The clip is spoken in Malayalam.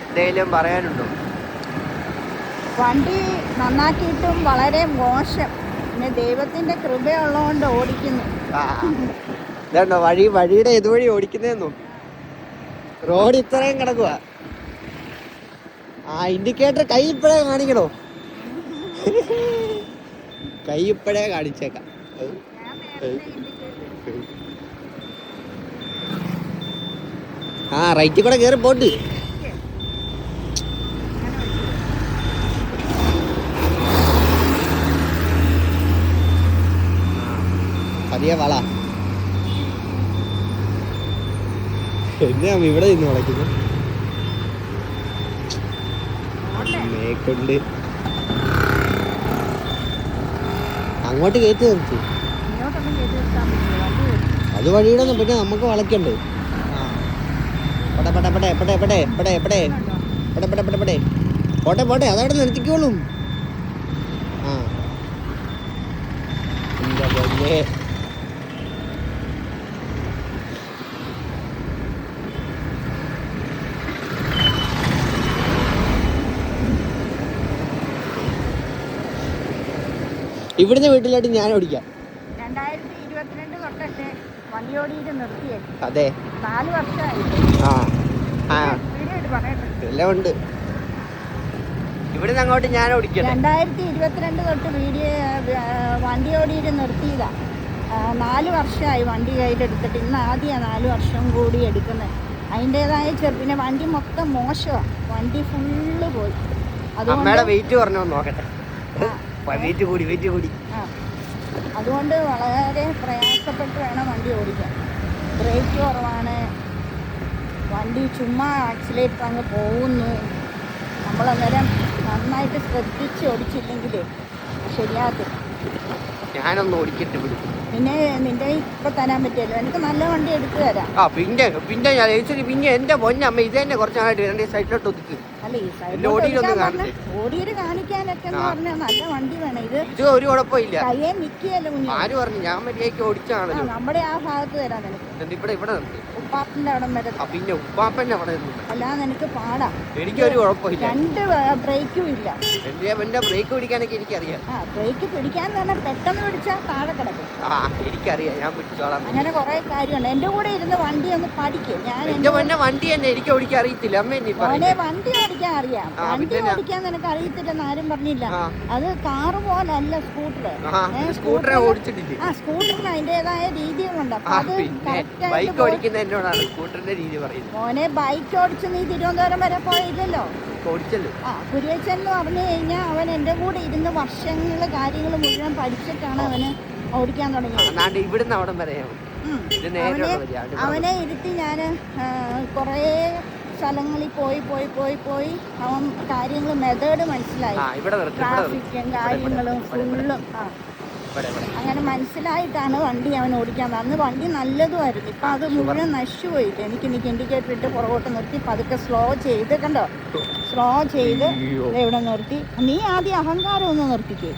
എന്തെങ്കിലും പറയാനുണ്ടോ? വണ്ടി നന്നാക്കിയിട്ടും വളരെ മോശം. പിന്നെ ദൈവത്തിന്റെ കൃപയുള്ളതുകൊണ്ട് ഓടിക്കുന്നു. ഇതാണ്ടോ വഴിയുടെ ഇതുവഴി ഓടിക്കുന്നതെന്നോ? റോഡ് ഇത്രയും കിടക്കുക. ഇൻഡിക്കേറ്റർ കൈ ഇപ്പോഴേ കാണിക്കണോ? കൈ ഇപ്പോഴേ കാണിച്ചേക്കാം. റൈറ്റിൽ കൂടെ കയറി പോട്ട്. പതിയെ വള. എന്നാ ഇവിടെ നിന്ന് വളയ്ക്കുന്നു മേക്കൊണ്ട് അങ്ങോട്ട് കയറ്റി നിർത്തി. അത് വഴിയുടെ ഒന്നും പിന്നെ നമുക്ക് വളയ്ക്കണ്ടേ? പോട്ടെ അതവിടെ നിർത്തിക്കോളും. എന്താ പൊന്നേ, ഇവിടുന്ന് വീട്ടിലായിട്ട് ഞാൻ ഓടിക്കാം. 2022 തൊട്ടല്ലേ വണ്ടി ഓടിയിട്ട് നിർത്തിയേ? അതെ, 4 വർഷമായി. എല്ലാം ഉണ്ട്. ഇവിടുന്ന് അങ്ങോട്ട് ഞാൻ ഓടിക്കാം. 2022 തൊട്ട് വണ്ടി ഓടിയിട്ട് നിർത്തിയതാ. 4 വർഷമായി വണ്ടി കയ്യിലെടുത്തിട്ട്. ഇന്ന് ആദ്യമാണ് 4 വർഷം കൂടി എടുക്കുന്നത്. അതിൻ്റെതായ പിന്നെ വണ്ടി മൊത്തം മോശമാണ്. വണ്ടി ഫുള്ള് പോയി. അമ്മയുടെ വെയിറ്റ് പറഞ്ഞോ നോക്കട്ടെ. അതുകൊണ്ട് വളരെ പ്രയാസപ്പെട്ട് വേണം വണ്ടി ഓടിക്കാൻ. ബ്രേക്ക് കുറവാണ്. വണ്ടി ചുമ്മാ ആക്സിലേറ്റർ അങ്ങ് പോകുന്നു. നമ്മളന്നേരം നന്നായിട്ട് ശ്രദ്ധിച്ച് ഓടിച്ചില്ലെങ്കിൽ ശരിയാകത്തില്ല. ഞാനൊന്ന് ഓടിക്കട്ടെ. പിന്നെ നിന്റെ ഇപ്പൊ തരാൻ പറ്റിയല്ലോ. എനിക്ക് നല്ല വണ്ടി എടുത്തു തരാം. പിന്നെ എന്റെ പൊന്നമ്മ ഇത് തന്നെ കുറച്ചായിട്ട് രണ്ട് സൈഡിലോട്ട് ഒതുക്കി. അല്ല, ഈ സൈഡിൽ ഓടിയിട്ട് കാണിക്കാനൊക്കെ എന്ന് പറഞ്ഞാൽ നല്ല വണ്ടി വേണം. ഇത് ഒരു കുഴപ്പമില്ല. കയ്യെ നിൽക്കുകയല്ലോ. ആര് പറഞ്ഞു? ഞാൻ മര്യാദയ്ക്ക് ഓടിച്ചാണല്ലോ. നമ്മുടെ ആ ഭാഗത്ത് തരാൻ നിനക്ക്. ഇവിടെ നിർത്തി ഉപ്പാപ്പന്റെ അവിടെ വരെ. പിന്നെ ഉപ്പാപ്പന്റെ അവിടെ അല്ലാതെ നിനക്ക് പാടാ. എനിക്കൊരു കുഴപ്പമില്ല. 2 ബ്രേക്കും ഇല്ല. എന്റെ ബ്രേക്ക് പിടിക്കാനൊക്കെ എനിക്കറിയാം. ബ്രേക്ക് പിടിക്കാൻ തന്നെ പെട്ടെന്ന് പിടിച്ചാൽ താഴെ കിടക്കും. എനിക്കറിയാം, ഞാൻ പിടിച്ചോളാം. അങ്ങനെ കുറെ കാര്യമുണ്ട്. എന്റെ കൂടെ ഇരുന്ന് വണ്ടി ഒന്ന് പഠിക്കും. ഞാൻ എന്റെ വണ്ടി തന്നെ എനിക്ക് ഓടിക്കാൻ അറിയത്തില്ല. അമ്മ വണ്ടി ഓടിക്കാൻ അറിയാം. വണ്ടി ഓടിക്കാൻ നിനക്ക് അറിയത്തില്ലെന്ന് ആരും പറഞ്ഞില്ല. അത് കാറ് പോലല്ല സ്കൂട്ടർ. സ്കൂട്ടറെ ഓടിച്ചിട്ടില്ല. സ്കൂട്ടറിന് അതിന്റേതായ രീതികളുണ്ട്. അപ്പൊ അത് ബൈക്ക് ഓടിക്കുന്ന എന്നോടാണ് സ്കൂട്ടറിന്റെ രീതി പറയുന്നത്. മോനെ, ബൈക്ക് ഓടിച്ച് നീ തിരുവനന്തപുരം വരെ പോയില്ലല്ലോ. കുര്യച്ചൻ എന്ന് പറഞ്ഞു കഴിഞ്ഞാൽ അവൻ എന്റെ കൂടെ ഇരുന്ന് വർഷങ്ങള് കാര്യങ്ങൾ മുഴുവൻ പഠിച്ചിട്ടാണ് അവന് ഓടിക്കാൻ തുടങ്ങിയത്. ഇവിടുന്ന് അവിടെ വരെ അവനെ ഇരുത്തി ഞാൻ കുറേ സ്ഥലങ്ങളിൽ പോയി അവൻ കാര്യങ്ങൾ മെത്തേഡ് മനസ്സിലായി. ട്രാഫിക്കും കാര്യങ്ങളും ഫുള്ളും അങ്ങനെ മനസ്സിലായിട്ടാണ് വണ്ടി അവൻ ഓടിക്കാൻ. അന്ന് വണ്ടി നല്ലതുമായിരുന്നു. ഇപ്പം അത് മുഴുവൻ നശിച്ചു പോയിട്ട് എനിക്ക് ഇൻഡിക്കേറ്റർ ഇട്ട് പുറകോട്ട് നിർത്തി പതുക്കെ സ്ലോ ചെയ്ത് കണ്ടോ, സ്ലോ ചെയ്ത് ഇവിടെ നിർത്തി. നീ ആദ്യം അഹങ്കാരം ഒന്ന് നിർത്തിക്കേ.